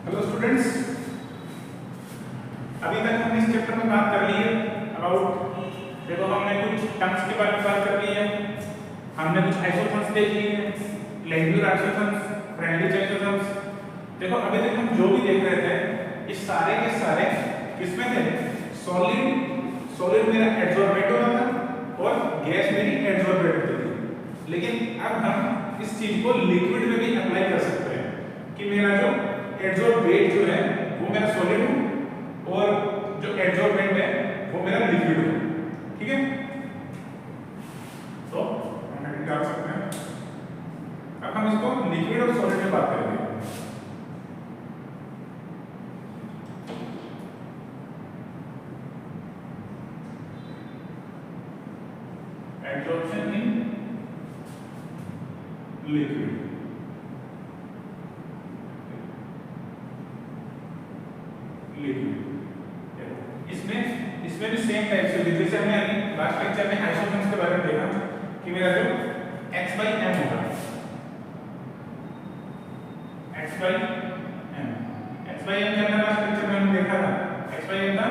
Hello students, अभी तक हमने इस चैप्टर में बात कर ली है अबाउट, देखो हमने कुछ टर्म्स के बारे में बात कर ली है, हमने कुछ आइसोथर्म्स देख लिए हैं, लेग्युलर आइसोथर्म्स, फ्रेंडली आइसोथर्म्स। देखो अभी तक हम जो भी देख रहे थे इस सारे के सारे किसमें थे? सॉलिड मेरा एडसॉर्बेट हो रहा था और गैस मेरी एडसॉर्बेट होती थी। लेकिन अब हम इस चीज को लिक्विड में भी अप्लाई कर सकते हैं कि मेरा जो एडसॉर्बेट जो है वो मेरा सॉलिड हो और जो एडसॉर्बेंट है वो मेरा लिक्विड हो। ठीक है, तो हम ऐसे कर सकते हैं। अब हम इसको लिक्विड और सॉलिड में बात करेंगे। एडसॉर्प्शन इन लिक्विड, इसमें भी सेम टाइप से जैसे हमने अभी लास्ट लेक्चर में आइसोथर्म्स के बारे में देखा कि मेरा जो x/m होगा, x/m के अंदर लास्ट लेक्चर में हमने देखा था x/m का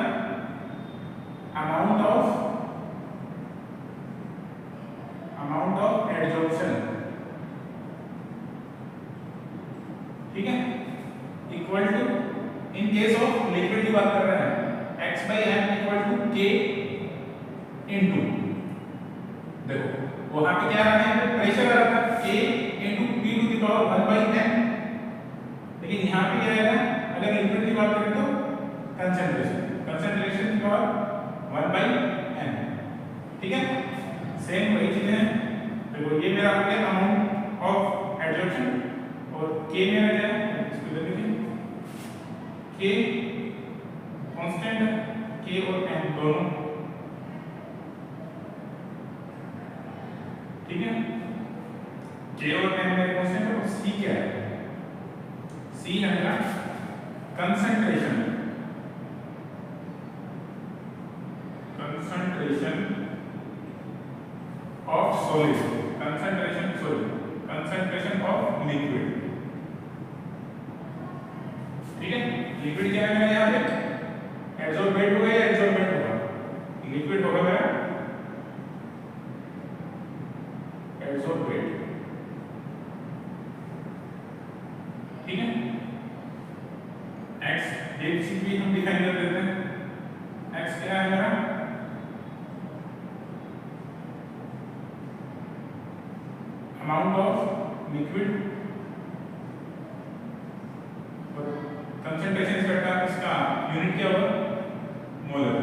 अमाउंट ऑफ एडसॉर्प्शन, ठीक है, equal to, in case of liquid की बात कर रहे हैं, x/m equal to k into, देखो वहां पे क्या आ रहा है, प्रेशर आ रहा है k into p to the power 1/m, लेकिन यहां पे क्या आएगा, अगर लिक्विड की बात करें तो कंसंट्रेशन की पावर 1/m। ठीक है, सेम वही चीज है। देखो ये मेरा हो गया अमाउंट ऑफ एडसॉर्प्शन और k मेरा क्या है, इसको दे दीजिए, k कांस्टेंट है, k और m दोनों, ठीक है, k और m मेरे कांस्टेंट है। और c क्या है, c है मेरा concentration of solid, concentration of liquid. ठीक है, लिक्विड क्या है मेरा यहाँ पे, एडसॉर्बेट होगा या एडसॉर्बेंट होगा, लिक्विड होगा मेरा एडसॉर्बेट। ठीक है, x डेंसिटी भी हम डिफाइन कर देते हैं, x क्या है मेरा अमाउंट ऑफ लिक्विड और कंसंट्रेशन करता है, इसका यूनिट क्या होगा, मोलर,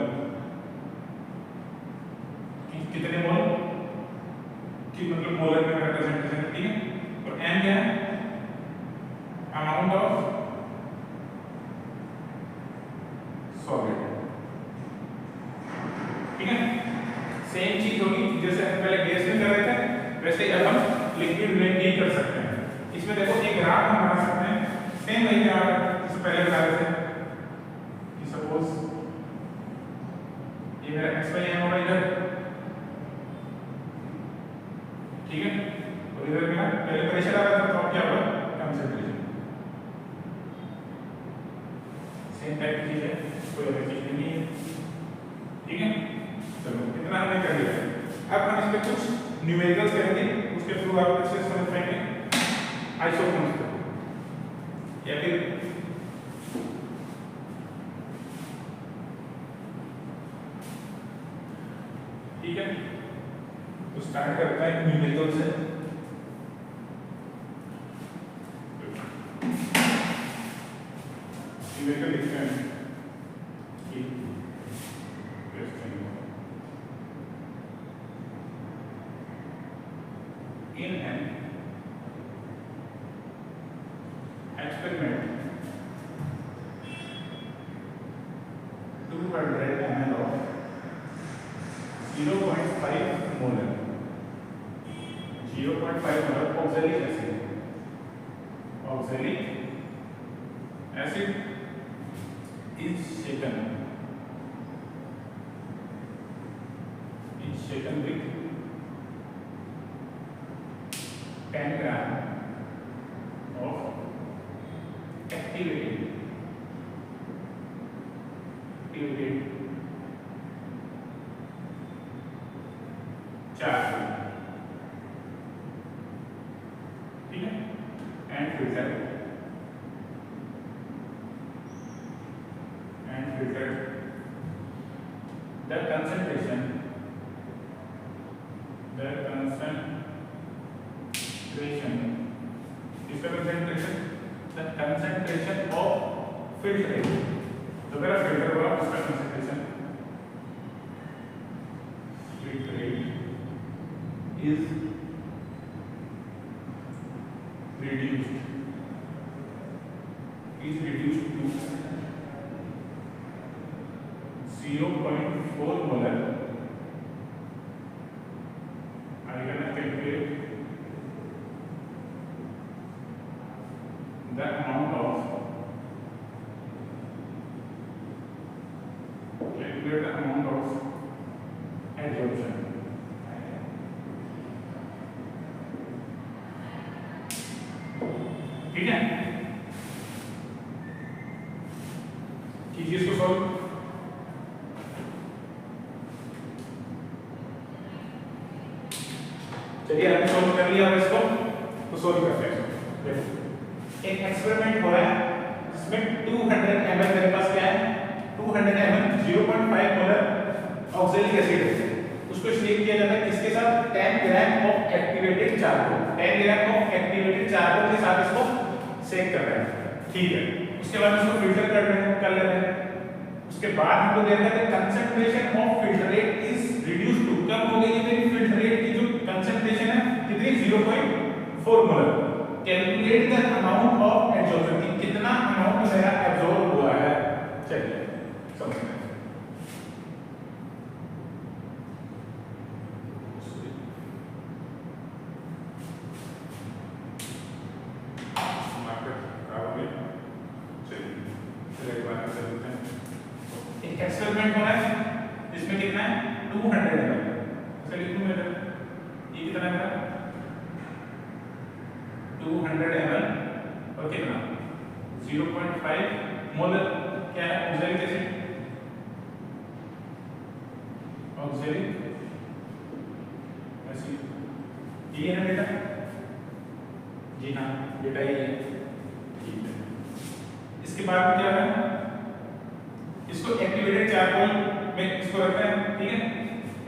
कितने मोल की, मतलब मोलर में मेरा कंसंट्रेशन। ठीक है, और m क्या है, अमाउंट ऑफ सॉलिड। ठीक है, सेम चीज होगी जैसे हम पहले गैस में कर रहे थे, वैसे अब हम लिक्विड में भी कर सकते हैं। इसमें देखो एक ग्राफ हम बना सकते हैं, सेम वही ग्राफ जिसे पहले बता रहे थे कि सपोज ये मेरा x/m होगा इधर, ठीक है, और इधर मेरा पहले प्रेशर आ रहा था, तो अब क्या होगा, कंसंट्रेशन। सेम टाइप की चीज है, कोई अलग चीज नहीं है। ठीक है, चलो इतना हमने कर लिया। अब हम इसमें कुछ न्यूमेरिकल्स करेंगे, उसके थ्रू आप अच्छे से समझ पाएंगे आइसोथर्म्स को, या फिर ठीक है, तो स्टार्ट करता है न्यूमेरिकल से। न्यूमेरिकल लिखते हैं कि in an experiment 200 ml of 0.5 molar oxalic acid is shaken with 10 gram of activated and filtered the concentration of filtrate, तो मेरा फिल्टर हुआ उसका concentration filtrate is reduced to 0.4 molar. Are you gonna calculate the amount of adsorption? ठीक है, कीजिए इसको solve. चलिए हमने सॉल्व कर लिया इसको, तो सॉल्व करते हैं। देखो एक एक्सपेरिमेंट हो रहा है जिसमें 200 ml मेरे पास क्या है, 200 ml 0.5 मोलर ऑक्सैलिक एसिड है। उसको शेक किया जाता है किसके साथ, 10 gram of activated charcoal. 10 gram of activated charcoal के साथ इसको शेक कर रहे हैं, ठीक है। उसके बाद इसको फिल्टर कर लेते हैं। उसके बाद हमको देखना है concentration of filtrate is reduce to, कब हो गई है मेरी फिल्ट्रेट की जो कंसंट्रेशन है कितनी, 0.4 molar. Calculate the amount of absorption, कितना अमाउंट मेरा एब्जॉर्ब हुआ है। चलिए समझते हैं। एक्सपेरिमेंट हो रहा है इसमें कितना है, 200 ml। चलिए 2 ml, ये कितना है, 200 ml और कितना 0.5 मोलर क्या है, ऑक्सैलिक एसिड। ऑक्सैलिक एसिड ये है ना बेटा, जी हाँ बेटा ये है, ठीक है। इसके बाद क्या है, इसको एक्टिवेटेड चारकोल में इसको रखना है, ठीक है।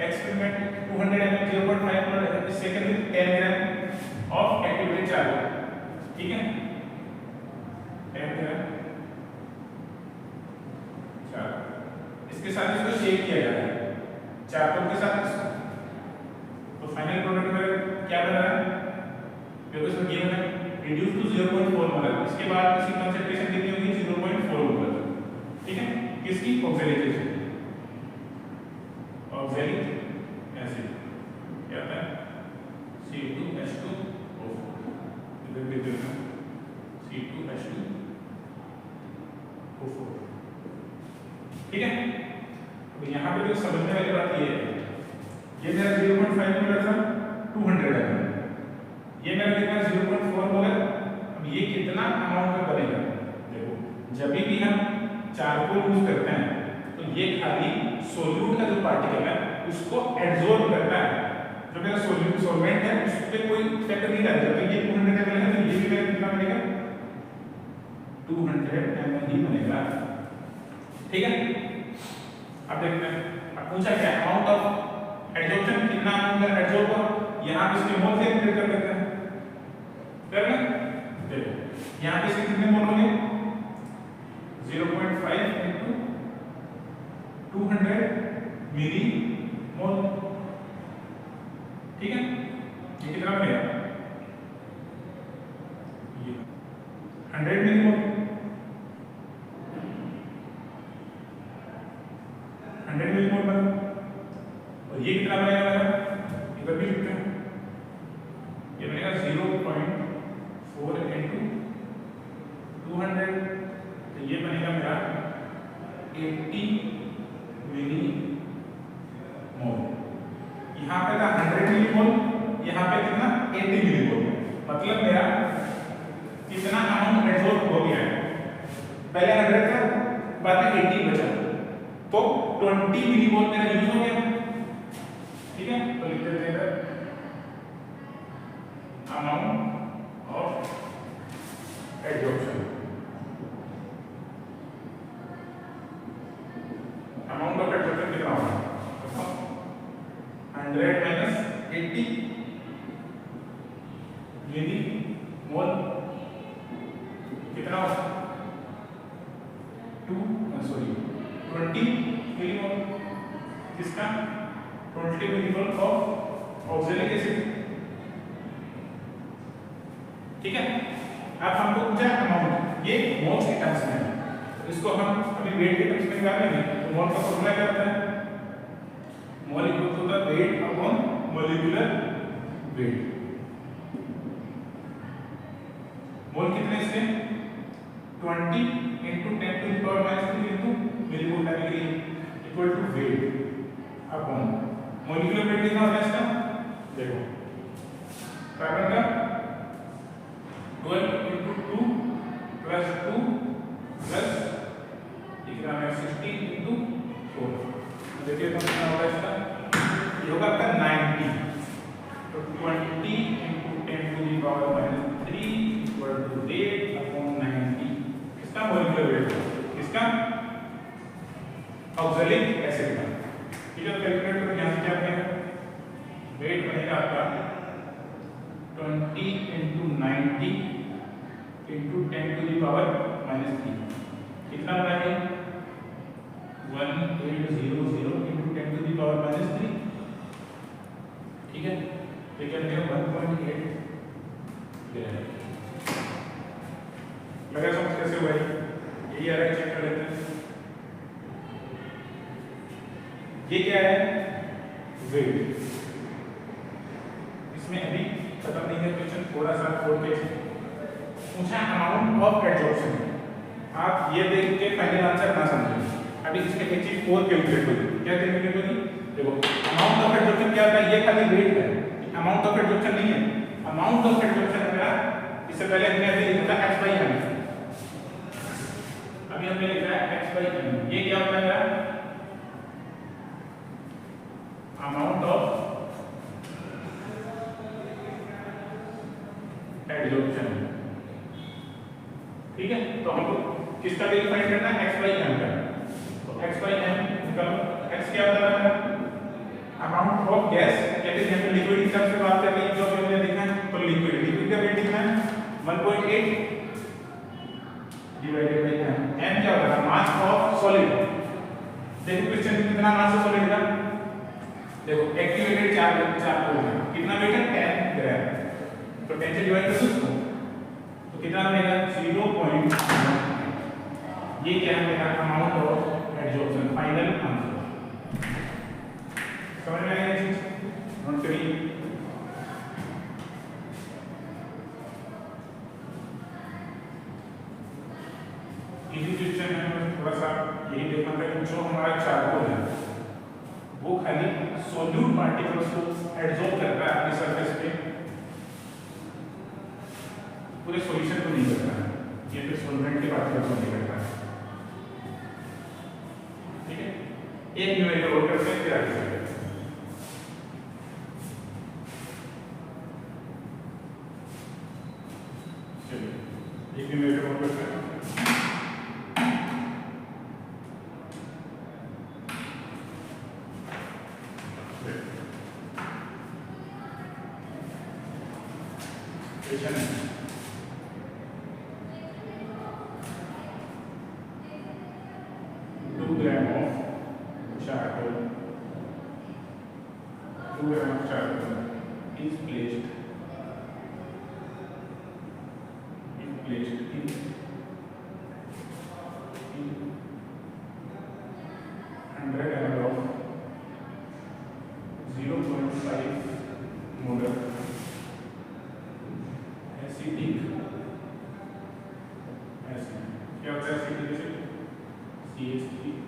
Experiment 200 ml 0.5 molar second with 10 gram of activated charcoal, ठीक है। 10 ग्राम चारकोल, इसके साथ इसको शेक किया जाता है चारकोल के साथ। तो फाइनल प्रोडक्ट में क्या बन रहा है, देखो इसमें गिवन है रिड्यूस टू 0.4 मोलर। इसके बाद इसकी कंसंट्रेशन कितनी होगी, 0.4 मोलर, ठीक है। किसकी, ऑक्सैलिक एसिड। ऑक्सैलिक एसिड क्या होता है, C2H2O4, इधर भी देखना C2H2O4, ठीक है। तो यहाँ पे जो समझने वाली बात ये है, ये मेरा 0.5 मोलर था 200 ml, ये मेरा कितना 0.4 मोलर। अब ये कितना अमाउंट में बनेगा, देखो जब भी हम चारकोल यूज करते हैं तो ये खाली सोल्यूट का जो पार्टिकल है उसको एब्जॉर्ब करता है। जो मेरा सॉल्वेंट है उस पे कोई इफेक्ट नहीं डालता। तो ये 200 ml है तो ये भी मेरा कितना बनेगा, 200 ml ही बनेगा, ठीक है। अब देखते हैं, अब पूछा क्या, अमाउंट ऑफ एब्जॉर्प्शन, कितना अमाउंट का एब्जॉर्ब हुआ। यहाँ पे इसके मोल से इंटीग्रेट कर लेते हैं, कर लें। देखो यहाँ पे इसके कितने मोल होंगे, 0.5 into 200 मिली मोल, ठीक है। ये कितना बनेगा, ये 100 मिली मोल, 100 मिली मोल बना। और ये कितना बनेगा मेरा, इधर भी लिखते हैं, ये बनेगा 0.4 into 200, तो ये बनेगा मेरा 80 मिली मोल। यहाँ पे था 100 मिली मोल, यहाँ पे कितना 80 मिली मोल, मतलब मेरा कितना अमाउंट एब्जॉर्ब हो गया है। पहले 100 था, बाद में 80 बचा, तो 20 मिली मोल मेरा यूज हो गया, ठीक है। तो लिख देते हैं amount of adsorption, amount of adsorption कितना होगा 100 माइनस 80 मिली मोल कितना होगा 20 मिलीमोल किसका 20 मिलीमोल ऑफ ऑक्सैलिक एसिड। ठीक है, अब हमको पूछा अमाउंट, ये मोल्स के टर्म्स में है, इसको हम अभी वेट के टर्म्स में निकाल लेंगे। तो मोल का फॉर्मूला क्या होता है, mole equal to the weight upon molecular weight. Mole कितने इसके 20 into 10 to the power minus 3 into millimole लाने के लिए equal to weight upon molecular weight कितना होता है इसका, देखो कार्बन का 12 into 2 plus 2 plus कितना है 16 into 4, देखिए तो कितना होगा इसका, ये होगा आपका 90। तो 20 into 10 to the power minus 3 equal to 8 upon 90 इसका मॉलिक्यूलर वेट, इसका ऑक्सैलिक एसिड का। ठीक है, कैलकुलेट करो, यहाँ से क्या करेंगे, वेट बनेगा आपका 20 into 90 into 10 to the power minus 3 कितना बना है 1800 into 10 to the power minus 3। ठीक है, तो क्या मिलेगा 1.8 लगा समझ कैसे हुआ है, यही आ रहा है, चेक कर लेते हैं। ये क्या है वेट, इसमें अभी खत्म नहीं है क्वेश्चन, थोड़ा सा खोल के पूछा अमाउंट ऑफ एडजॉर्प्शन। आप ये देख के फाइनल आंसर ना समझें, अभी इसमें एक चीज और कैलकुलेट होगी, क्या कैलकुलेट होगी, देखो अमाउंट ऑफ एडजॉर्प्शन क्या होता है, ये खाली वेट है, अमाउंट ऑफ एडजॉर्प्शन नहीं है। अमाउंट ऑफ एडजॉर्प्शन मेरा इससे पहले हमने अभी लिखा था x/m, अभी हमने लिखा है x/m, ये क्या होता है मेरा अमाउंट ऑफ एडजॉर्प्शन। ठीक है, तो हमको किसका वैल्यू फाइंड करना है, x/m का। तो x/m निकालो, x क्या होता है अमाउंट ऑफ गैस, कहते हैं लिक्विड की तरफ से बात कर रही है, जो हमने देखा है, तो लिक्विड का वेट कितना है 1.8 डिवाइडेड बाय m क्या होता है मास ऑफ सॉलिड। देखो क्वेश्चन में कितना मास ऑफ सॉलिड का, देखो एक्टिवेटेड चार्ज कितना वेट है 10 ग्राम, तो 10 से डिवाइड कर दो उसको, तो कितना बनेगा 0.1। ये क्या है मेरा amount of adsorption, final answer. समझ में आया ये चीज, नोट करिए। इसी क्वेश्चन में थोड़ा सा यही देखना था कि जो हमारा चारकोल है वो खाली सोल्यूट पार्टिकल्स को एडजॉर्ब करता है अपनी सरफेस पे, पूरे सॉल्यूशन को नहीं करता है, ये फिर सॉल्वेंट के पार्टिकल्स को नहीं करता है। ठीक है, एक न्यूमेरिकल और करते हैं फिर आगे चलते हैं। चलिए एक न्यूमेरिकल और करते हैं। Question 2 gram of charcoal, 2 gram of charcoal is placed in 100 ml of 0.5 molar acidic acid. क्या होता है एसिडिक एसिड, CH3COOH।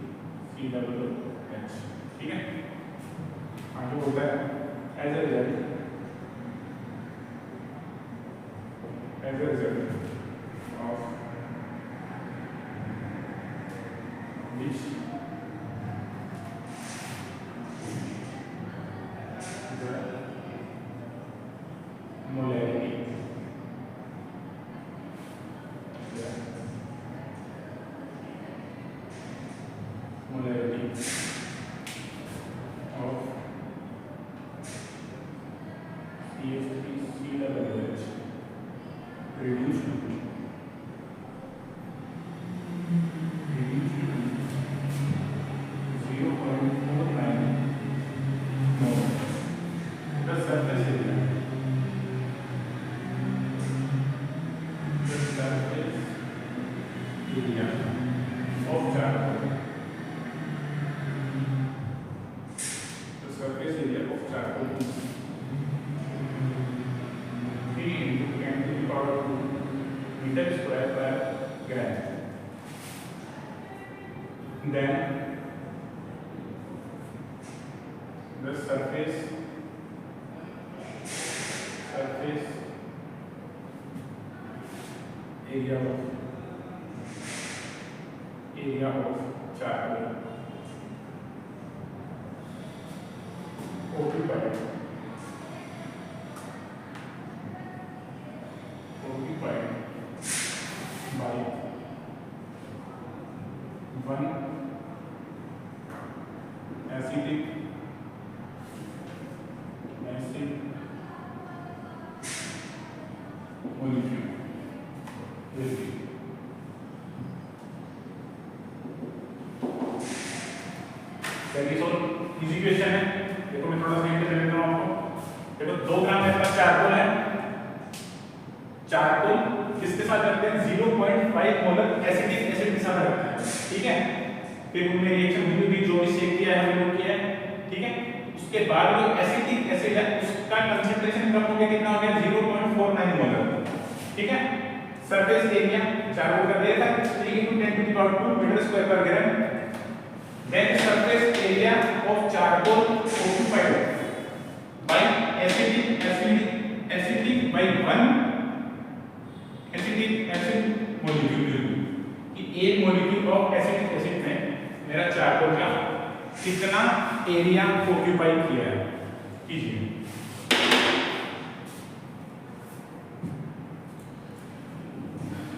ठीक है, आगे होता है as a result of which the molarity reduced to 0.49 mole. The surface area. The surface area of charcoal. The surface area of charcoal is 3 into 10 to the power 2 meter square per gram. Then the surface area of charcoal occupied by one acidic molecule will be easy question है। देखो मैं थोड़ा सा hint दे देता हूं आपको। देखो 2 ग्राम मेरे पास चारकोल है। चारकोल किसके साथ रखते हैं? 0.5 मोलर एसिटिक एसिड के साथ रखते हैं, ठीक है। फिर उनमें रिएक्शन हुई भी, जो भी चेक किया है हम लोग किया है, ठीक है। उसके बाद जो एसिटिक एसिड है उसका कंसंट्रेशन कम हो गया, कितना हो गया? 0.49 मोलर, ठीक है। सरफेस एरिया चारकोल का दिया था 3 × 10⁻² मीटर स्क्वायर पर ग्राम। Then surface area of charcoal occupied by acidic by one acidic acid molecule, कि एक molecule of acidic acid ने मेरा चारकोल का कितना एरिया ऑक्यूपाई किया है, कीजिए।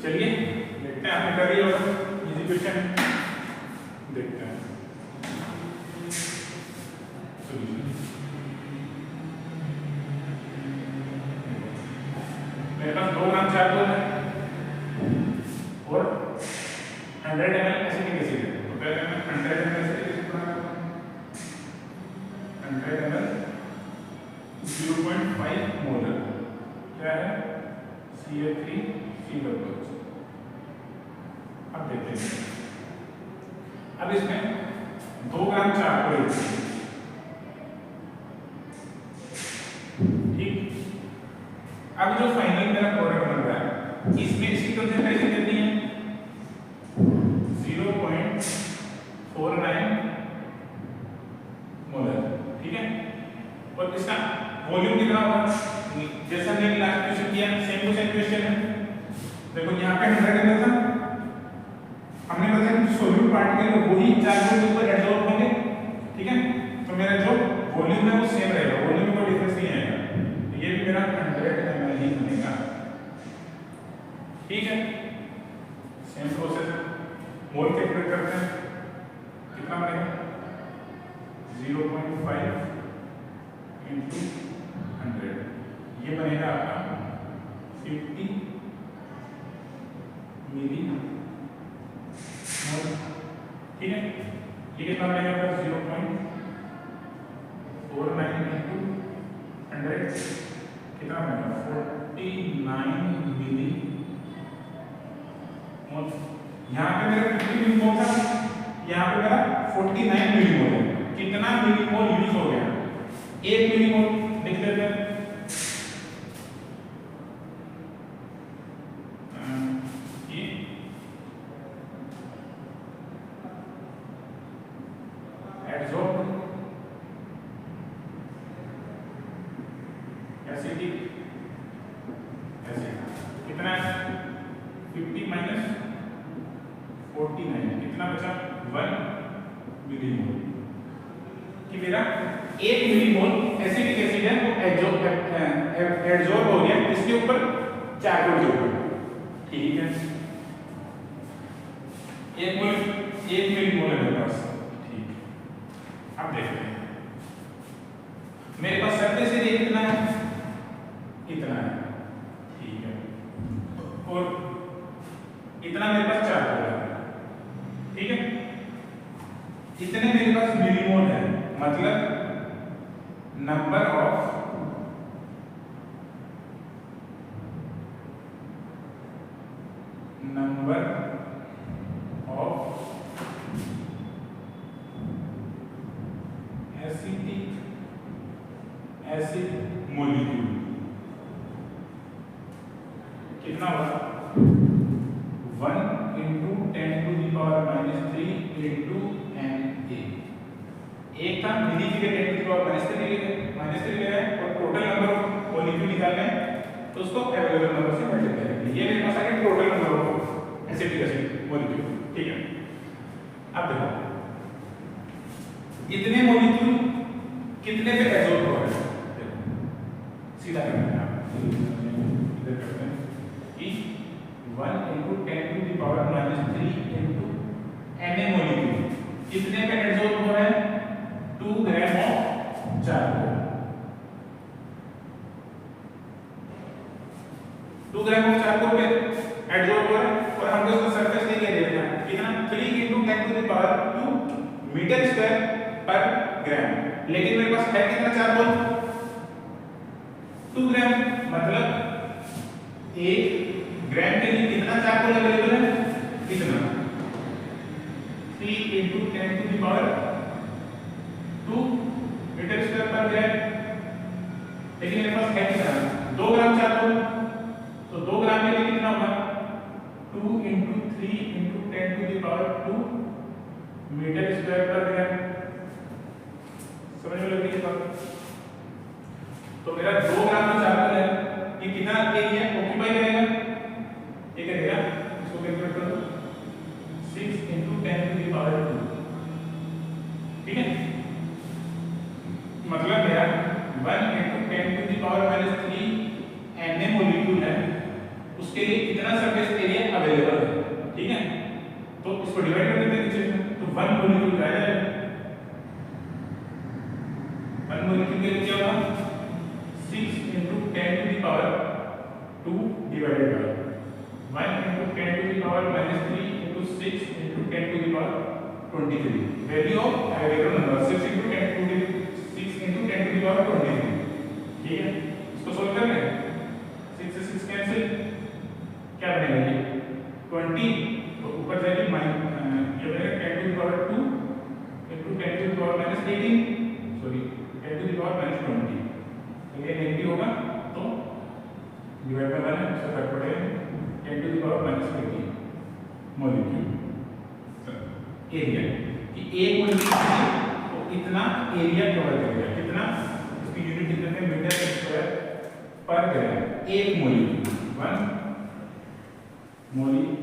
चलिए देखते हैं आपने कर लिया होगा, इजी क्वेश्चन देखते हैं। मेरे पास 2 ग्राम चारकोल है और 100 ml एसिटिक एसिड है। तो पहले मैं 100 ml एसिटिक एसिड बनाता हूं। 100 ml 0.5 मोलर क्या है? CH3COOH। अब देखते हैं। अब इसमें 2 ग्राम चारकोल, ठीक। अब जो फाइनल मेरा प्रोडक्ट बन रहा है इसमें इसकी कंसंट्रेशन कितनी है? 0.49 मोलर, ठीक है। और इसका वॉल्यूम कितना होगा? जैसा हमने लास्ट क्वेश्चन किया, सेम टू सेम क्वेश्चन है। देखो यहाँ पे 100 ml था, हमने बताया कि सोल्यूट पार्टिकल वही चारकोल के ऊपर एडसॉर्ब होंगे, ठीक है। तो मेरा जो वॉल्यूम है वो सेम रहेगा, वॉल्यूम में कोई डिफरेंस नहीं आएगा। तो ये भी मेरा 100 ml ही बनेगा, ठीक है। सेम प्रोसेस है। मोल कैलकुलेट करते हैं, कितना बनेगा? 0.5 × 100, ये बनेगा आपका 50 मिली मोल, ठीक है। ये कितना बनेगा आपका? 0.49 × 100 कितना बनेगा? 49 मिली मोल। यहाँ पे मेरा 50 मिली मोल था, यहाँ पे मेरा 49 मिली मोल है। कितना मिली मोल यूज हो गया? 1 मिली मोल लिख देते हैं। ये एडसॉर्ब एसिटिक एसिड कितना है? 50 माइनस 49 कितना बचा? 1 मिलीमोल। कि मेरा 1 मिलीमोल एसिटिक एसिड है वो एडसॉर्ब हो गया इसके ऊपर, चारकोल के ऊपर, ठीक है। 1 मिलीमोल है मेरे पास, ठीक। अब देखते हैं मेरे पास सरफेस एरिया कितना है? इतना है, ठीक है। और इतना मेरे पास चार्कोल है, ठीक है। इतने मेरे पास मिलीमोल है, मतलब नंबर ऑफ एसिड मोलिक्यूल कितना होगा 1 into 10 to the power -3 into Na। एक था मिली जगह 10 to the power -3 ले रहे हैं और टोटल नंबर ऑफ मोलिक्यूल निकालना है तो उसको अवेलेबल नंबर से मल्टीप्लाई करेंगे। ये मेरे पास आ गया total number of acetic acid molecule, ठीक है। अब देखो इतने मोलिक्यूल कितने पे एब्जॉर्ब हो रहे हैं, सीधा करते हैं आप, इधर करते हैं कि 1 into 10 to the power -3 into Na molecule कितने पे एब्जॉर्ब हो रहे हैं 2 gram of charcoal. 2 gram of charcoal पे एब्जॉर्ब हो रहा है और हमको इसका सरफेस एरिया दे देना है कितना 3 into 10 to the power 2 metre square पर ग्राम। लेकिन मेरे पास है कितना चारकोल 2 ग्राम, मतलब 1 ग्राम के लिए कितना चारकोल अवेलेबल है, कितना 3 into 10 to the power 2 metre square पर ग्राम। लेकिन मेरे पास है कितना 2 ग्राम चारकोल, तो 2 ग्राम के लिए कितना होगा 2 into 3 into 10 to the power 2 metre square पर ग्राम। समझ में लग रही है बात? तो मेरा 2 ग्राम का चार्कोल है, ये कितना एरिया ऑक्यूपाई करेगा, ये करेगा, इसको कैलकुलेट कर दो 6 into 10 to the power 2, ठीक है। मतलब मेरा 1 into 10 to the power -3 Na molecule है, उसके लिए इतना सरफेस एरिया अवेलेबल है, ठीक है। तो इसको डिवाइड कर देते हैं नीचे में, तो 1 मोलिक्यूल आ जाएगा, 1 मोलिक्यूल के लिए क्या होगा 6 into 10 to the power 2 divided by 1 into 10 to the power -3 into 6 into 10 to the power 23। Value of available number 6 into 10 to the 6 into 10 to the power 23, ठीक है। इसको सॉल्व कर लें, 6 से 6 कैंसिल, क्या बनेगा ये 20, तो ऊपर जाके ये बनेगा 10 to the power 2 into 10 to the power -18, sorry 10 to the power -20, ये नेगेटिव होगा तो डिवाइड बाय 1 इसका फर्क पड़ेगा 10 to the power -20 molecule area कि एक मोलिक्यूल तो इतना एरिया कवर करेगा, कितना इसकी यूनिट कितने में मीटर स्क्वायर पर ग्राम। एक मोलिक्यूल 1 मोलिक्यूल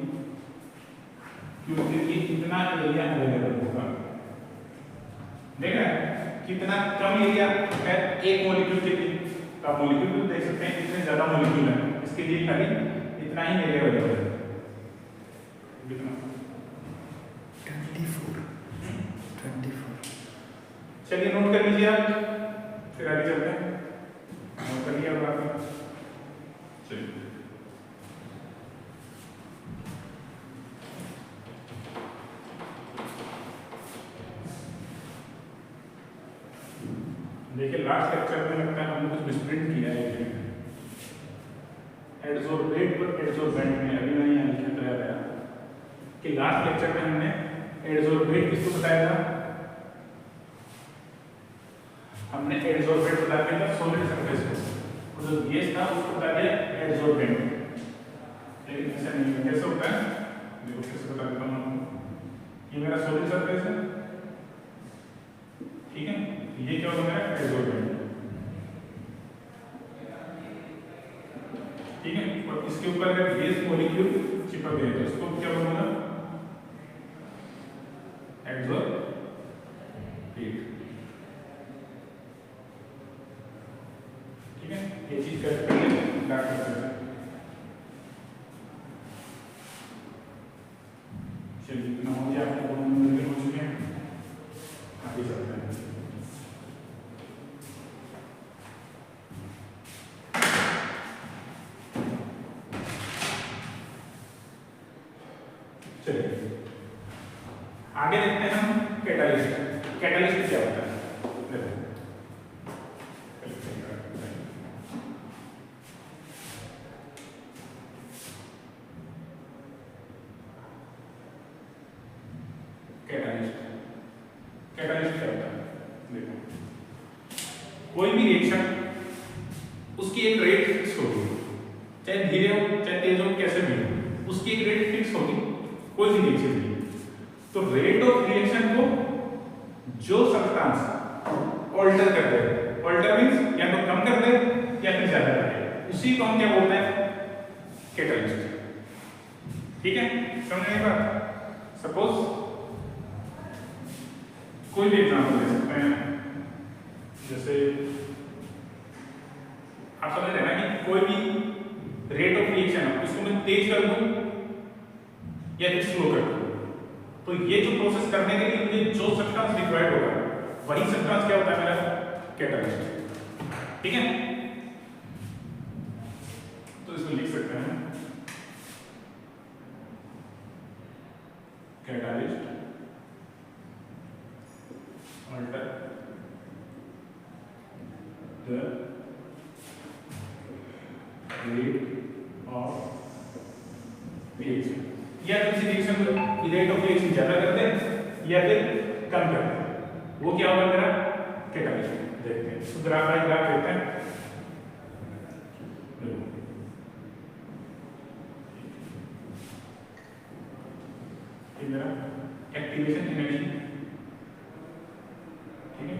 के लिए कितना एरिया अवेलेबल होगा, देख रहे हैं कितना कम एरिया है एक मोलिक्यूल के लिए। तो आप मोलिक्यूल को देख सकते हैं कितने ज्यादा मोलिक्यूल है, इसके लिए खाली इतना ही एरिया अवेलेबल है, कितना 24। चलिए नोट कर लीजिए आप, फिर आगे चलते हैं। नोट कर लिया आपने, चलिए देखिए लास्ट लेक्चर में लगता है हमने कुछ मिसप्रिंट किया है एडसोर्बेट और एडसोर्बेंट में। अभी मैंने यहाँ लिखा था कि लास्ट लेक्चर में हमने एडसोर्बेट किसको बताया था, हमने एडसोर्बेट बता दिया था सॉलिड सरफेस को, और जो गैस था उसको बता दिया एडसोर्बेंट। लेकिन ऐसा नहीं है, कैसे होता है देखो कैसे बता देता हूँ आपको। ये मेरा सॉलिड सरफेस है, ठीक है, ये क्या होगा मेरा एडसोर्बेंट, ठीक है। और इसके ऊपर अगर गैस मॉलिक्यूल चिपक गए तो इसको क्या बोलूंगा एडसोर्बेट, ठीक है। ये चीज कर सकते हैं। चलिए इतना हो गया, आपके 2 नंबर हो चुके हैं, आगे चलते हैं। चलिए आगे देखते हैं हम कैटालिस्ट। कैटालिस्ट क्या होता है? देखो कैटालिस्ट कैटालिस्ट क्या होता है? देखो कोई भी रिएक्शन उसकी एक रेट फिक्स होगी, चाहे धीरे हो चाहे तेज हो कैसे भी हो, उसकी एक रेट फिक्स होगी कोई भी रिएक्शन की। तो रेट ऑफ रिएक्शन को जो सब्सटेंस ऑल्टर कर दे, ऑल्टर मींस या तो कम कर दे या फिर ज्यादा कर दे, उसी को हम क्या बोलते हैं? कैटालिस्ट। ठीक है, समझ में बात? सपोज कोई भी एग्जांपल ले सकते हैं, जैसे आप समझ रहे हैं ना कि कोई भी रेट ऑफ रिएक्शन है उसको मैं तेज कर दूं या फिर स्लो कर दूं, तो ये जो प्रोसेस करने के लिए मुझे जो सब्सटेंस रिक्वायर्ड होगा वही सब्सटेंस क्या होता है? मेरा कैटालिस्ट। ठीक है, तो इसको लिख सकते हैं catalyst alter the rate of reaction, या तो किसी रिएक्शन को रेट ऑफ रिएक्शन ज्यादा कर दे या फिर कम कर दे, वो क्या होगा? मेरा कैटालिस्ट। देखते हैं तो ग्राफ बाय ग्राफ देखते हैं। ये मेरा एक्टिवेशन एनर्जी, ठीक है,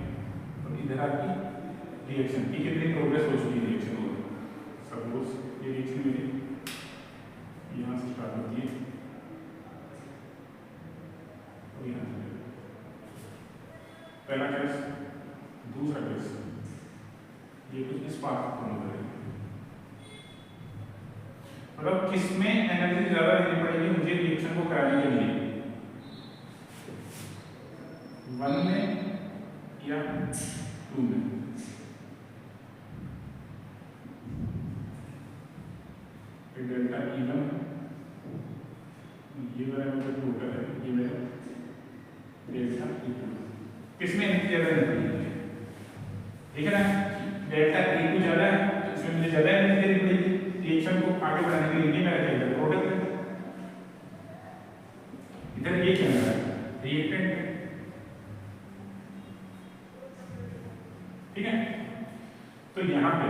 और इधर आपकी रिएक्शन की कितनी प्रोग्रेस हो चुकी है रिएक्शन को। सपोज ये रिएक्शन मेरी यहाँ से स्टार्ट होती है और यहाँ से पहला केस, दूसरा केस, ये कुछ इस पाथ को फॉलो करेगा। मतलब किसमें एनर्जी ज्यादा देनी पड़ेगी मुझे रिएक्शन को कराने के लिए? 1 में या 2 में? डेल्टा E1 ये वाला मेरा टोटल है, ये मेरा डेल्टा E2, किसमें एनर्जी ज्यादा देनी पड़ेगी? ठीक है ना, डेल्टा E2 ज्यादा है तो इसमें मुझे ज्यादा एनर्जी देनी पड़ेगी रिएक्शन को आगे बढ़ाने के लिए। मेरा क्या प्रोडक्ट है, इधर ये क्या है? रिएक्टेंट। ठीक है, तो यहां पे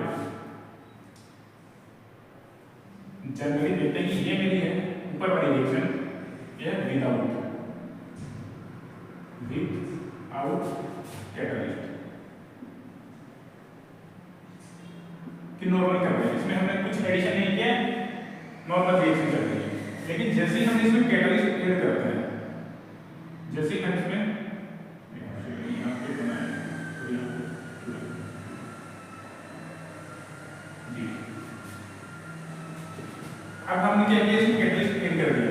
जनरली देखते हैं कि ये मेरी है ऊपर वाली रिएक्शन, ये विदाउट कैटालिस्ट कि नॉर्मल कर रहे हैं, इसमें हमने कुछ एडिशन नहीं किया, नॉर्मल रिएक्शन चल रही है। लेकिन जैसे ही हम इसमें कैटालिस्ट ऐड करते हैं, जैसे ही हम इसमें अब हमने क्या किया, इसमें कैटालिस्ट ऐड कर दिया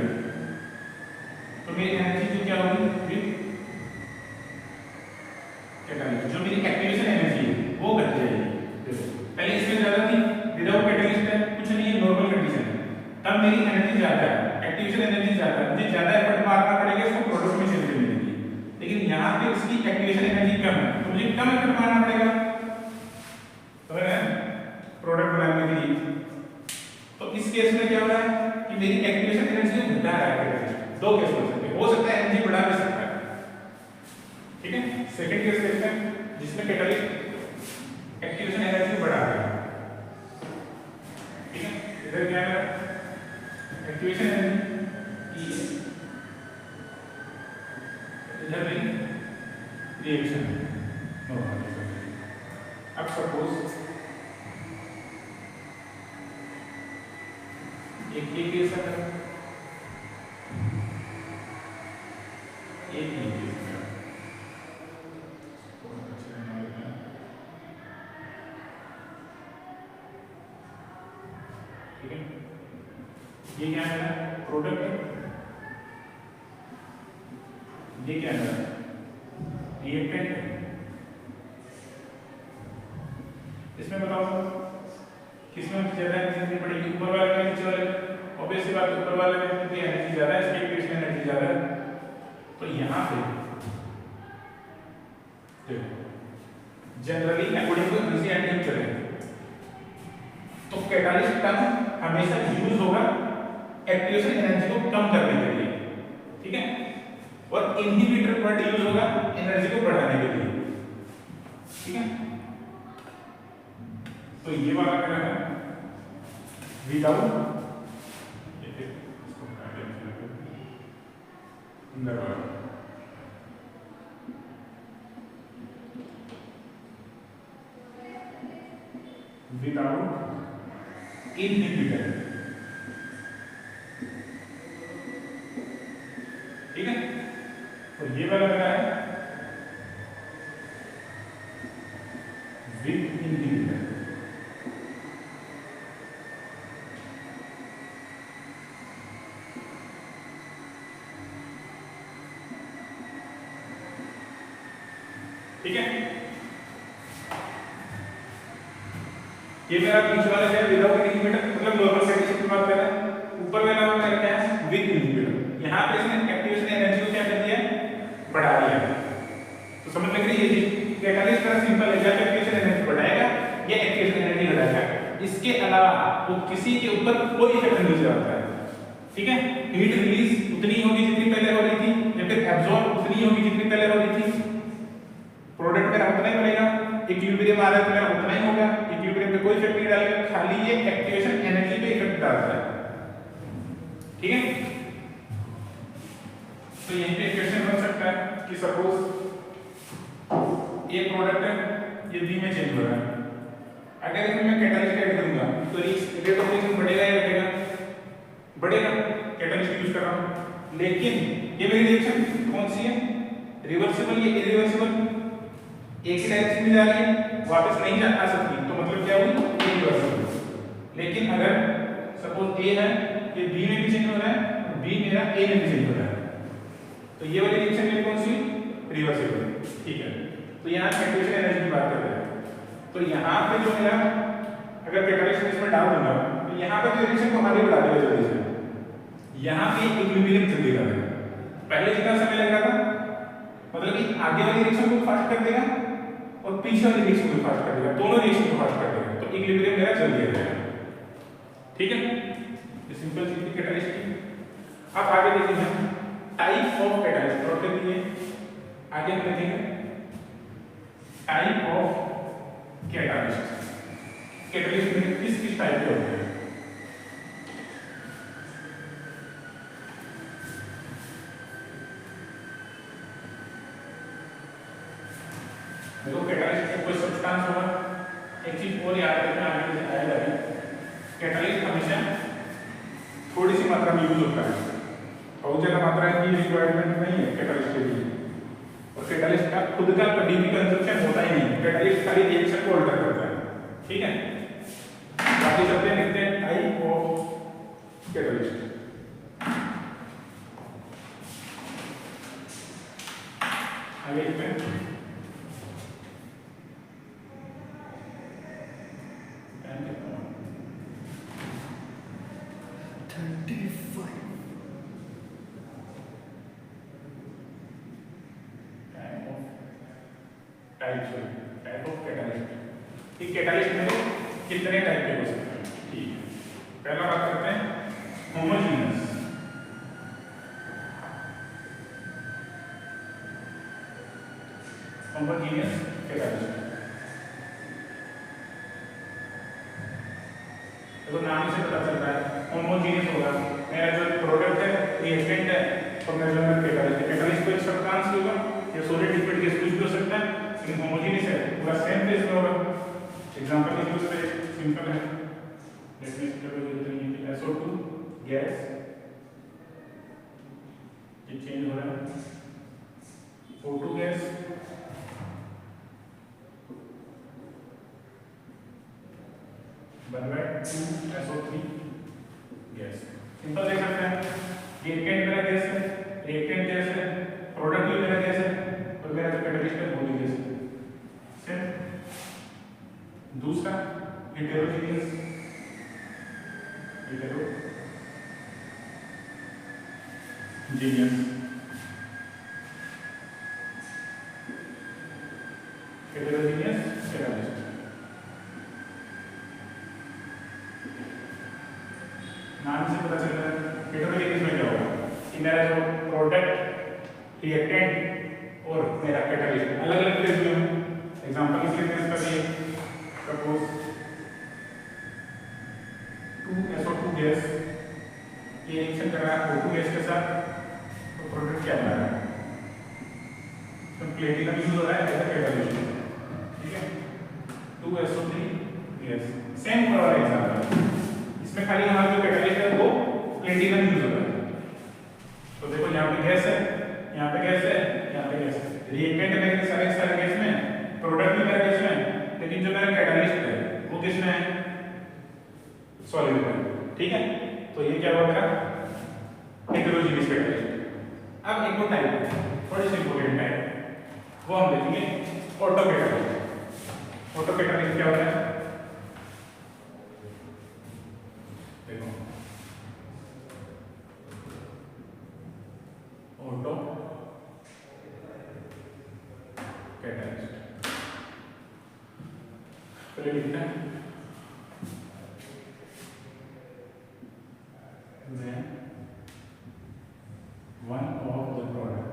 तो मेरी एनर्जी जो क्या होगी विद कैटालिस्ट, जो मेरी एक्टिवेशन एनर्जी है वो घट जाएगी। पहले इसमें ज्यादा थी, विदाउट कैटालिस्ट है कुछ नहीं है, नॉर्मल कंडीशन है, तब मेरी एनर्जी ज्यादा है, एक्टिवेशन एनर्जी ज्यादा है, मुझे ज्यादा एफर्ट मारना पड़ेगा इसको प्रोडक्ट में चेंज करने के लिए। लेकिन यहाँ पे इसकी एक्टिवेशन एनर्जी कम है तो मुझे कम एफर्ट मारना पड़ेगा प्रोडक्ट बनाने के लिए। तो इस केस में क्या हो रहा है कि मेरी एक्टिवेशन एनर्जी घटा रहा है कैटालिस्ट। दो केस हो सकता है एनर्जी बढ़ा भी सकता है। ठीक है, सेकंड केस देखते हैं जिसमें कैटालिस्ट एक्टिवेशन एनर्जी बढ़ा रहा है। ठीक है, इधर क्या है एक्टिवेशन एनर्जी, इधर भी रिएक्शन नॉर्मल। अब सपोज एक ये केस है, एक ये केस है, ठीक है, ये क्या है प्रोडक्ट है, ये क्या है रिएक्टेंट है। इसमें बताओ किसमें ज्यादा एनर्जी देनी पड़ेगी, ऊपर वाले में नीचे वाले? ऑब्वियसली बात ऊपर वाले में क्योंकि एनर्जी ज्यादा है इसकी एक्टिवेशन एनर्जी तो यहाँ पे जनरली अकॉर्डिंग टू एनसीईआरटी हम चले तो कैटालिस्ट टर्म हमेशा यूज होगा एक्टिवेशन एनर्जी को कम करने के लिए, ठीक है, और इनहिबिटर वर्ड यूज होगा एनर्जी को बढ़ाने के लिए, ठीक है। तो ये वाला क्या है विदाउट विदाउट इनहिबिटर, ठीक है। तो ये वाला क्या है विद इनहिबिटर, ठीक है। ये मेरा पीछे वाला है विदाउट इनहिबिटर, मतलब नॉर्मल सेटिस्फेक्शन की बात कर रहे हैं। ऊपर वाला मेरा क्या है विद इनहिबिटर। यहाँ पे इसने एक्टिवेशन एनर्जी को क्या कर दिया बढ़ा दिया। तो समझ लग रही है ये कैटालिस्ट का सिंपल है, या एक्टिवेशन एनर्जी बढ़ाएगा या एक्टिवेशन एनर्जी घटाएगा, इसके अलावा वो किसी के ऊपर कोई इफेक्ट नहीं करता है, ठीक है। हीट रिलीज उतनी होगी जितनी पहले हो रही थी, या फिर एब्जॉर्ब उतनी होगी जितनी पहले हो रही थी, प्रोडक्ट मेरा उतना ही बनेगा, इक्विलिब्रियम आ रहा है तो मेरा उतना ही होगा, इक्विलिब्रियम पे कोई इफेक्ट नहीं डालेगा, खाली ये एक्टिवेशन एनर्जी पे इफेक्ट डालता है, ठीक है। तो यहीं पे क्वेश्चन बन सकता है कि सपोज ये प्रोडक्ट है, ये बी में चेंज हो रहा है, अगर इसमें मैं कैटालिस्ट ऐड करूंगा तो रेट ऑफ रिएक्शन बढ़ेगा या घटेगा? बढ़ेगा, कैटालिस्ट यूज कर रहा हूं। लेकिन ये मेरी रिएक्शन कौन सी है, रिवर्सिबल या इरिवर्सिबल? एक ही डायरेक्शन में जा रही है, वापस नहीं जा आ सकती, तो मतलब क्या हुई इरिवर्सिबल। लेकिन अगर सपोज ए है, ये बी में भी चेंज हो रहा है और बी मेरा ए में भी चेंज हो रहा है, तो ये वाली रिएक्शन मेरी कौन सी रिवर्सिबल, ठीक है। तो यहाँ एक्टिवेशन एनर्जी की बात कर रहे हैं, तो यहाँ पे जो मेरा अगर कैटालिस्ट इसमें डाल दूंगा तो यहाँ पे जो रिएक्शन को आगे बढ़ा देगा जल्दी से, यहाँ पे इक्विलिब्रियम जल्दी कर देगा। पहले जितना समय लग रहा था मतलब कि आगे वाली रिएक्शन को फास्ट कर देगा और पीछे वाली रिएक्शन को फास्ट कर देगा, दोनों रिएक्शन को फास्ट कर देगा, तो इक्विलिब्रियम मेरा जल्दी आ जाएगा, ठीक है। ये सिंपल चीज थी कैटालिस्ट की। अब आगे देखिए टाइप ऑफ कैटालिस्ट, और फिर ये आगे हम देखेंगे टाइप ऑफ कैटालिस्ट। कैटालिस्ट में किस किस टाइप के होते हैं? देखो कैटालिस्ट में कोई सब्सटेंस होगा, एक चीज और याद रखना आगे आएगा भी, कैटालिस्ट हमेशा थोड़ी सी मात्रा में यूज होता है, बहुत ज्यादा मात्रा की रिक्वायरमेंट नहीं है कैटालिस्ट के लिए, और कैटालिस्ट का खुद का कभी भी कंजप्शन होता ही नहीं, कैटालिस्ट खाली रिएक्शन को अल्टर करता है, ठीक है। बाकी सब लिखते हैं टाइप ऑफ कैटालिस्ट। आगे लिखते हैं टाइप ऑफ कैटालिस्ट। एक कैटालिस्ट में कितने टाइप के हो सकते हैं, ठीक है। पहला बात करते हैं होमोजेनियस। होमोजेनियस कैटालिस्ट, देखो नाम से पता चल रहा है होमोजेनियस होगा, मेरा जो प्रोडक्ट है रिएक्टेंट है और मेरा जो कैटालिस्ट है, कैटालिस्ट को एक सब्सटेंस होगा या सॉलिड लिक्विड गैस कुछ भी हो सकता है, लेकिन होमोजेनियस है, पूरा सेम फेज में होगा। एग्जांपल के यूज पे सिंपल है, लेट मी से SO2 गैस ये चेंज हो रहा है, O2 गैस बन रहा है 2SO3 गैस। सिंपल देख सकते हैं, रिएक्टेंट मेरा गैस है, रिएक्टेंट गैस है, प्रोडक्ट भी मेरा गैस है और मेरा जो कैटालिस्ट है वो भी गैस है। दूसरा हेटेरोजेनियस, हेटेरोजेनियस मेटाबॉलिक इसमें क्या होगा कि मेरा जो प्रोडक्ट रिएक्टेंट और मेरा कैटालिस्ट अलग अलग फेज में है। एग्जांपल इसलिए दे सकते हैं, सपोज 2SO2 गैस ये रिएक्शन कर रहा है O2 गैस के साथ, तो प्रोडक्ट क्या बना रहा है, तो प्लेटिनम यूज हो रहा है एज अ कैटालिस्ट, ठीक है। 2SO3 गैस सेम और एग्जांपल, इसमें खाली हमारा जो कैटालिस्ट है वो प्लेटिनम यूज हो रहा है। तो देखो यहाँ पे गैस है, यहाँ पे गैस है, यहाँ पे गैस है, रिएक्टेंट मेरे सारे गैस में, प्रोडक्ट भी मेरा गैस में, लेकिन जो मेरा कैटालिस्ट है वो किस में है, सॉलिड में, ठीक है। तो ये क्या हुआ मेरा हेटेरोजीनियस कैटालिस्ट। अब एक और टाइप है, थोड़ी सी इंपॉर्टेंट टाइप, वो हम देखेंगे ऑटो कैटालिस्ट। ऑटो कैटालिस्ट क्या होता है, देखो ऑटो कैटालिस्ट पहले लिखते हैं when one of the product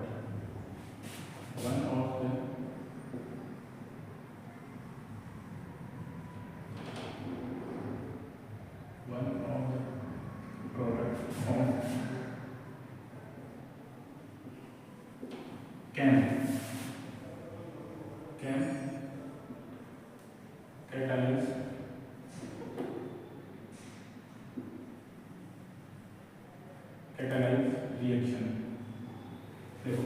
can catalyze reaction. देखो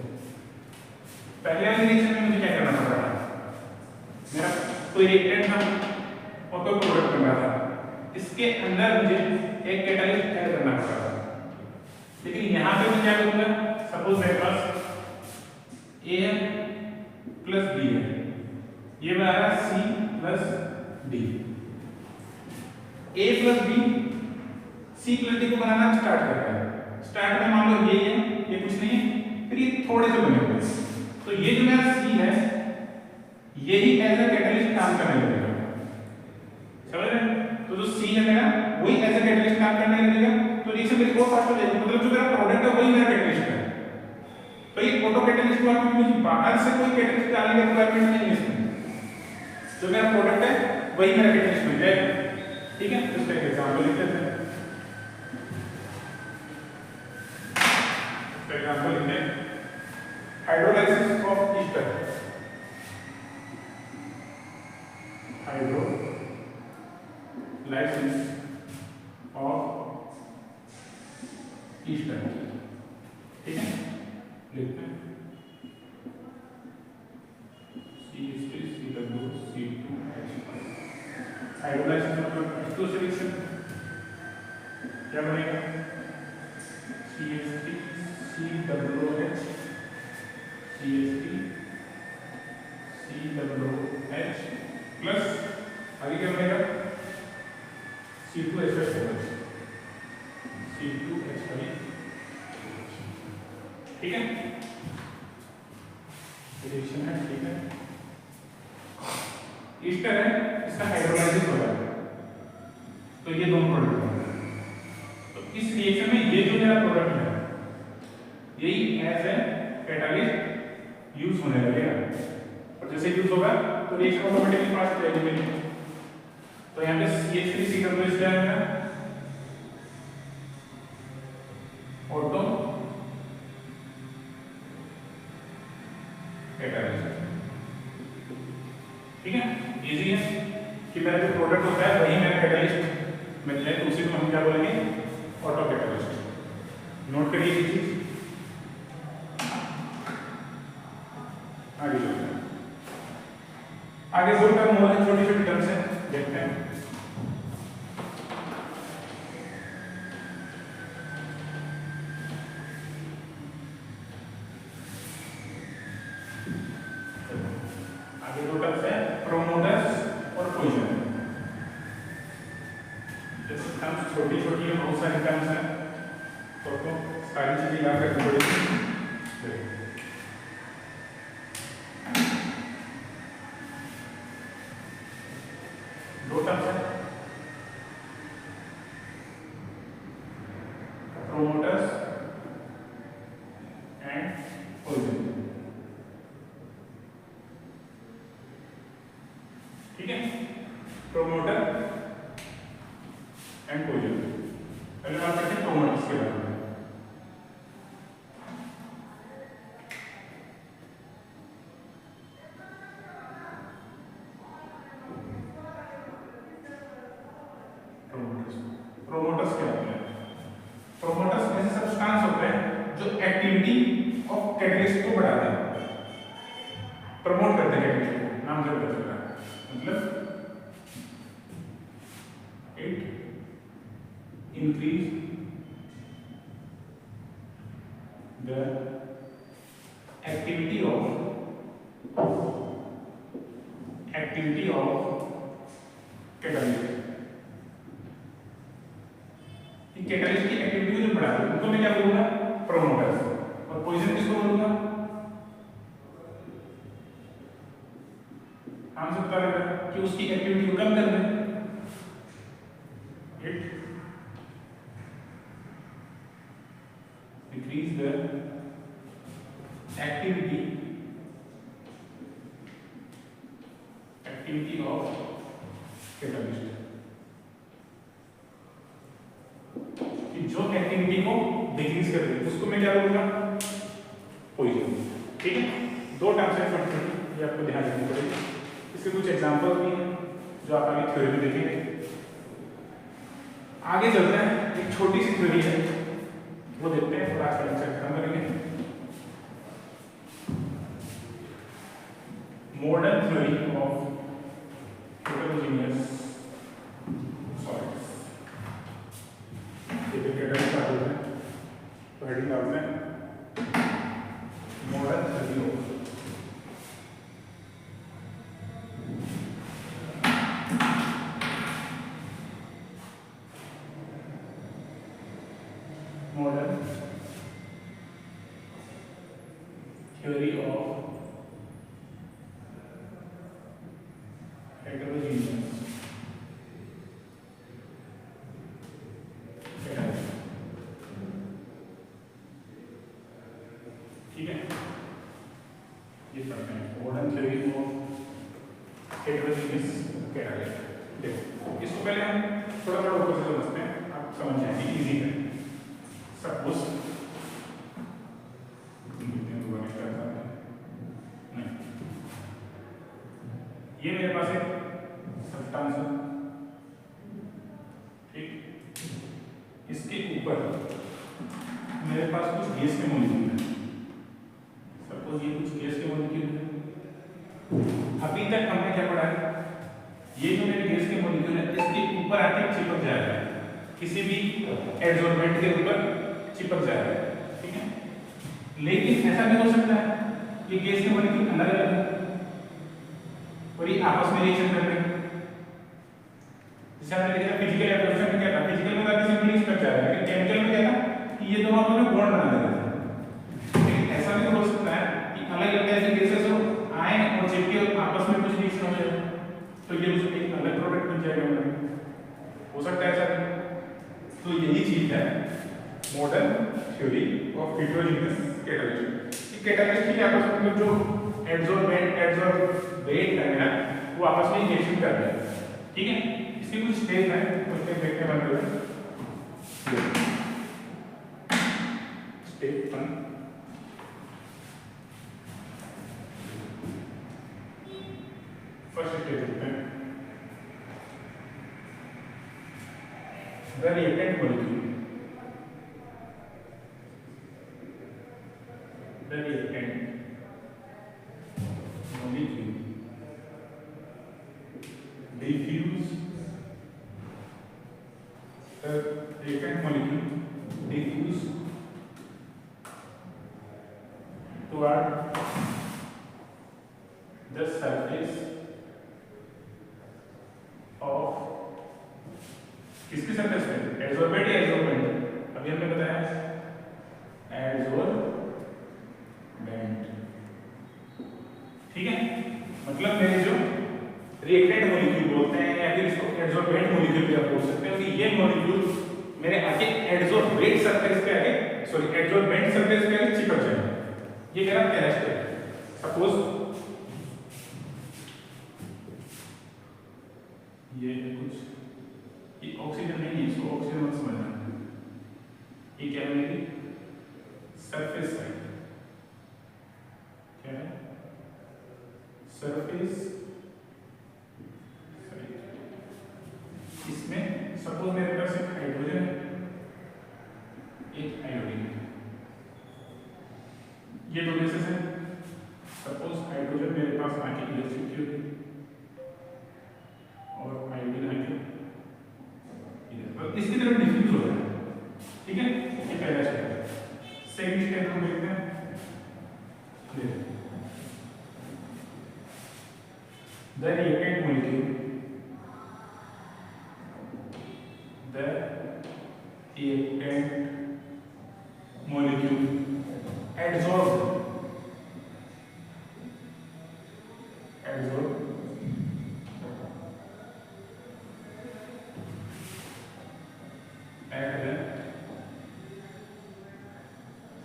पहले वाली रिएक्शन में मुझे क्या करना पड़ रहा था, मेरा कोई रिएक्टेंट था और कोई प्रोडक्ट बन रहा था, इसके अंदर मुझे एक कैटालिस्ट ऐड करना पड़ रहा था। लेकिन यहाँ पे मैं क्या करूँगा, सपोज मेरे पास A है प्लस B है, ये बना रहा C plus D। A plus B C plus D को बनाना स्टार्ट कर रहा है। स्टार्ट में मान लो ये कुछ नहीं है, फिर ये थोड़े से बने हुए हैं, तो ये जो मेरा C है यही एज अ कैटालिस्ट काम करने लगेगा, समझ रहे हैं। तो जो C है मेरा वही एज अ कैटालिस्ट काम करने लगेगा, तो रिएक्शन मेरी और फास्ट हो जाएगी। मतलब जो मेरा प्रोडक्ट है वही मेरा कैटालिस्ट है। तो ये ऑटो कैटालिस्ट हुआ क्योंकि मुझे बाहर से कोई कैटालिस्ट डालने की रिक्वायरमेंट नहीं है इसमें, जो मेरा प्रोडक्ट है वही मेरा कैटालिस्ट बन जाएगा, ठीक है। तो इसका एक एग्जांपल लिख लेते हैं। एग्जांपल लिखते हैं hydrolysis of Easter. Hydrolysis of Easter, ठीक है। लिखते हैं C2H5। हाइड्रोलाइसिस मतलब एक्सक्लूसिव रिएक्शन क्या बनेगा, CH3 COOH प्लस आगे क्या बनेगा C2H5, ठीक है। रिएक्शन है, ठीक है। ईस्टर है, इसका हाइड्रोलाइसिस हो रहा है, तो ये दोनों प्रोडक्ट बन, तो इस रिएक्शन में ये जो मेरा प्रोडक्ट है यही एज ए कैटालिस्ट यूज होने लगेगा, और जैसे यूज होगा तो रिएक्शन ऑटोमेटिकली फास्ट हो जाएगी मेरी। तो यहाँ पे CH3COOH क्या है ऑटो कैटालिस्ट, ठीक है। इजी है कि मेरा जो प्रोडक्ट होता है वही मेरा कैटालिस्ट मिल जाए, तो उसी को हम क्या बोलेंगे ऑटो कैटालिस्ट। नोट करिए ये चीज, आगे चलते हैं। आगे दो टर्म और छोटी छोटी टर्म्स हैं, देखते हैं। आगे दो टर्म्स है प्रोमोटर्स और पोजीशन। जैसे टर्म्स छोटी छोटी है, बहुत सारी टर्म्स हैं, तो आपको सारी चीजें याद रखनी पड़ेगी। दो टर्म्स promoters and poison. ठीक है, प्रोमोटर एंड पोजन। पहले बात करते हैं प्रोमोटर्स के बारे में। प्रोमोटर्स क्या होते हैं? प्रोमोटर्स ऐसे सब्सटेंस होते हैं जो एक्टिविटी ऑफ कैटलिस्ट को बढ़ाते हैं, प्रमोट करते हैं कैटलिस्ट को, नाम से पता चल रहा है। मतलब it increase the activity of catalyst. Catalyst की एक्टिविटी को जो बढ़ाते हैं उनको मैं क्या बोलूंगा? प्रोमोटर्स। और पॉइजन किसको बोलूंगा? नाम से पता लग रहा है कि उसकी एक्टिविटी को कम कर दें। It decrease the activity of catalyst. जो एक्टिविटी को डिक्रीज कर देगी उसको मैं क्या बोलूंगा? पॉइजन। ठीक है, दो टर्म्स हैं ये आपको ध्यान रखनी पड़ेगी। इसके कुछ एग्जांपल भी हैं जो आप आगे थ्योरी में देखेंगे। आगे चलते हैं, एक छोटी सी थ्योरी है वो देखते हैं, और आज का लेक्चर खत्म करेंगे। Modern theory of heterogeneous solids. तो हेडिंग डालते हैं मॉडर्न थ्योरी ऑफ heterogeneous ठीक है, ये पढ़ते हैं modern theory of heterogeneous catalyst. देखो इसको पहले हम थोड़ा थोड़ा ऊपर से समझते हैं, आप समझ जाएंगे, इजी है। सपोज ये मेरे पास एक सब्सटेंस है, ठीक, इसके ऊपर मेरे पास कुछ गैस के मॉलिक्यूल है। सपोज ये कुछ गैस के मॉलिक्यूल है। अभी तक हमने क्या पढ़ा है? ये जो मेरे गैस के मॉलिक्यूल है इसके ऊपर आके चिपक जा रहा है, किसी भी एडसॉर्बेंट के ऊपर चिपक जा रहा है, ठीक है। लेकिन ऐसा भी हो सकता है कि गैस के मॉलिक्यूल अलग अलग है और ये आपस में रिएक्शन कर रहे हैं। जैसे हमने देखा फिजिकल एप्लीकेशन में क्या था, फिजिकल में काफी सिंपली स्ट्रक्चर है, लेकिन केमिकल में क्या था कि ये दोनों आपस में बॉन्ड बना देते हैं। लेकिन ऐसा भी हो सकता है कि अलग अलग ऐसे गैसेस हो आए और चिपके आपस में कुछ रिएक्शन हो जाए, तो ये उसमें एक अलग प्रोडक्ट बन जाएगा। हो सकता है ऐसा भी। तो यही चीज है modern theory of heterogeneous catalyst. Catalyst की आपस में जो एडसॉर्बेंट है ना, वो आपस में रिएक्शन कर रहे हैं, ठीक है। इसके कुछ स्टेप है, कुछ स्टेप देखने बन रहे हैं। स्टेप 1, फर्स्ट स्टेप देखते हैं, the reactant molecule. The reactant molecule diffuse, the reactant molecule diffuse toward the surface of किसके सरफेस पे? एडसॉर्बेंट या एडसॉर्बेंट? अभी हमने बताया एडसॉर्बेंट, ठीक है। मतलब मेरे जो रिएक्टेंट मॉलिक्यूल बोलते हैं या फिर इसको एडसॉर्बेंट मॉलिक्यूल भी आप बोल सकते हैं कि ये मॉलिक्यूल मेरे आगे एडसोर्बेंट सरफेस पे आगे एडसोर्बेंट सरफेस पे आगे चिपक जाएगा। ये मेरा कैरेक्टर है। सपोज ये कुछ ये ऑक्सीजन नहीं है, इसको ऑक्सीजन मत समझना। ये क्या है मेरी सरफेस साइड, क्या है सरफेस साइड। इसमें सपोज मेरे पास एक हाइड्रोजन है, एक आयोडीन है, ये दो बेसिस है। सपोज हाइड्रोजन मेरे पास आके इधर शिफ्ट होगी और आयोडीन आके इधर, इसकी तरफ डिफ्यूज हो रहा है, ठीक है। ये पहला स्टेप है। सेकंड स्टेप हम देखते हैं, the reactant molecule adsorbed at the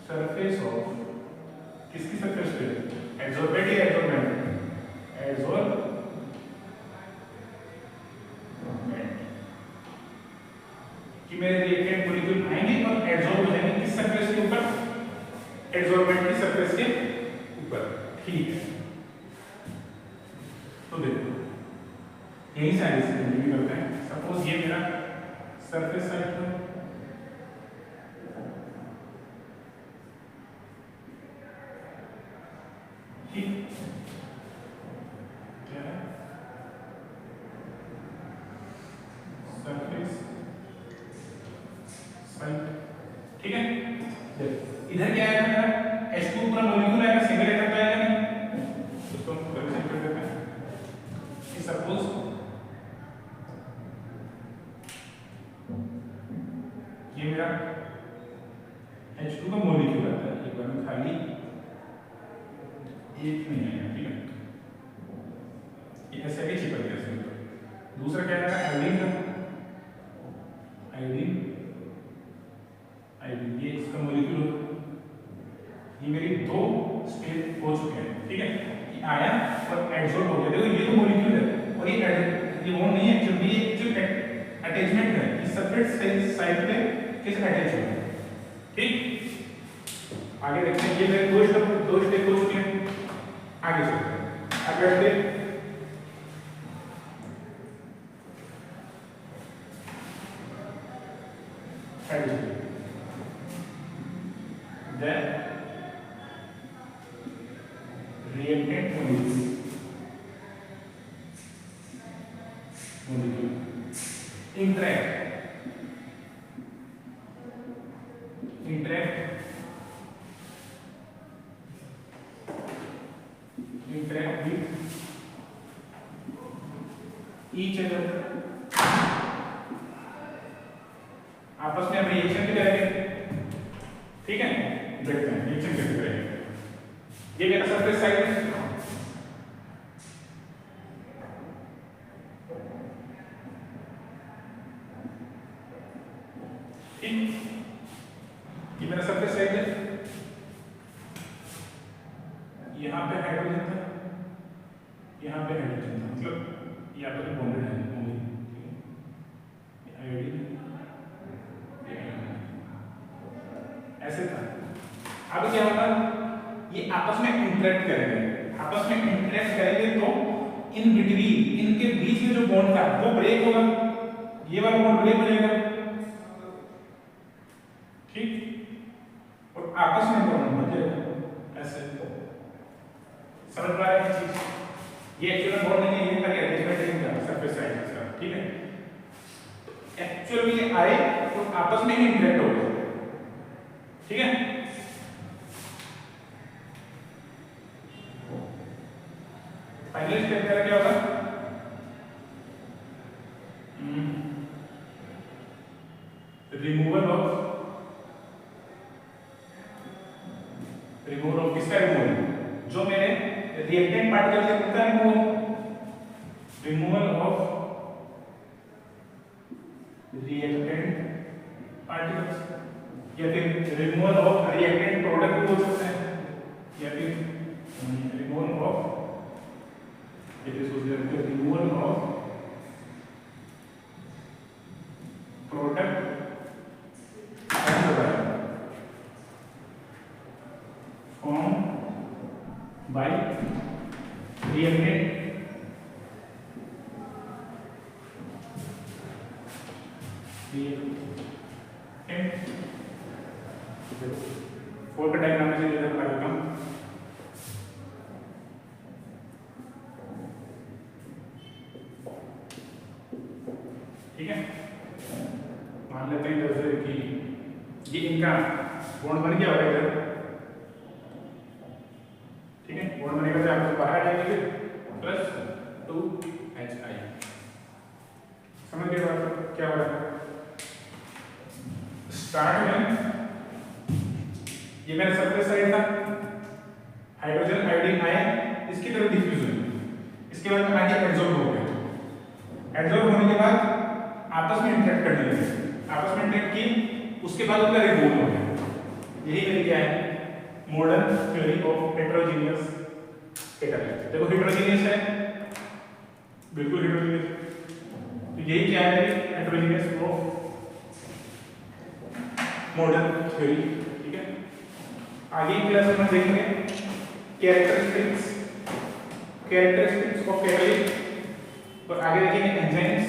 surface of, किसकी सरफेस पे, एडसॉर्बेंट या एडसॉर्बेंट, एडसॉर्बेंट कि मेरे रिएक्टेंट मॉलिक्यूल आएंगे और एडसॉर्ब हो जाएंगे किस सरफेस के ऊपर, एडसॉर्बेंट की सरफेस के ऊपर, ठीक है। तो देखो यही सारी चीजें करते हैं। सपोज ये मेरा सरफेस साइड है, ठीक क्या है सरफेस साइड, ठीक है। इधर क्या आएगा मेरा H2 पूरा मॉलिक्यूल आएगा, सिंगल एटम का आएगा नहीं, उसको हम रिप्रेजेंट कर देते हैं कि सपोज ये मेरा H2 का मॉलिक्यूल आता है, एक बार में खाली एक नहीं आएगा, ठीक है। ये ऐसे आगे चिपक गया इसमें। दूसरा क्या आएगा आयोडीन का, आयोडीन ये इसका मॉलिक्यूल, ये मेरी दो स्टेप हो चुके हैं, ठीक है। ये आया और एडसॉर्ब हो गया। देखो ये तो मॉलिक्यूल है और ये वो नहीं है, क्योंकि ये जो अटैचमेंट है इस सरफेस साइड पे किस अटैच है, ठीक। आगे देखते हैं, ये मेरे दो स्टेप हो चुके हैं। आगे चलते हैं, आगे बढ़ते हैं। Then reactant molecule interact with each other, आपस में हम रिएक्शन भी करेंगे, ठीक है। देखते हैं रिएक्शन कैसे करेंगे। ये मेरा सरफेस साइड है, ठीक। ये मेरा सरफेस साइड है, यहाँ पे हाइड्रोजन था, यहाँ पे हाइड्रोजन था, मतलब यहाँ पे बॉन्डेड है, आयोडीन ऐसे था। अब क्या होगा, ये आपस में इंटरेक्ट करेंगे, आपस में इंटरेक्ट करेंगे तो इन बिटवीन, इनके बीच में जो बॉन्ड था वो ब्रेक होगा, ये वाला बॉन्ड ब्रेक हो जाएगा, ठीक। और आपस में बॉन्ड बन जाएगा ऐसे। समझ पा रहे हैं चीज? ये एक्चुअल बॉन्ड नहीं है, ये खाली अटैचमेंट है सरफेस साइड का, ठीक है। एक्चुअल में ये आए तो आपस में ही इंटरेक्ट हो गए, ठीक है। फाइनल स्टेप मेरा क्या होगा, रिमूवल ऑफ किसका रिमूवल, जो मेरे रिएक्टेंट पार्टिकल से उनका removal of reactant removal of reactant product भी बोल सकते हैं, या फिर removal of, it is removal of product formed by reactant four का डायग्राम में से इधर बना देता हूं। ठीक है, मान लेते हैं जैसे कि ये इनका बॉन्ड बन गया होगा इधर। ठीक है, बॉन्ड बनेगा तो आपको बाहर आ जाएंगे प्लस 2HI। समझ गए बात क्या हो रहा है? स्टार्ट में ये मेरा सरफेस साइड था, हाइड्रोजन आयोडीन आयन इसकी तरफ डिफ्यूज हुई, इसके बाद में आगे एब्जॉर्ब हो गया। एब्जॉर्ब होने के बाद आपस में इंटरेक्ट करने लगे, आपस में इंटरेक्ट की, उसके बाद उनका रिमूवल हो गया। यही मेरी क्या है modern theory of heterogeneous catalyst. देखो हेटेरोजेनियस है, बिल्कुल हेटेरोजेनियस, तो यही क्या है मेरी हेटेरोजेनियस ऑफ मॉडर्न थ्योरी। ठीक है, आगे की क्लास में हम देखेंगे कैरेक्टरिस्टिक्स ऑफ कैटालिस्ट, और आगे देखेंगे एंजाइम्स।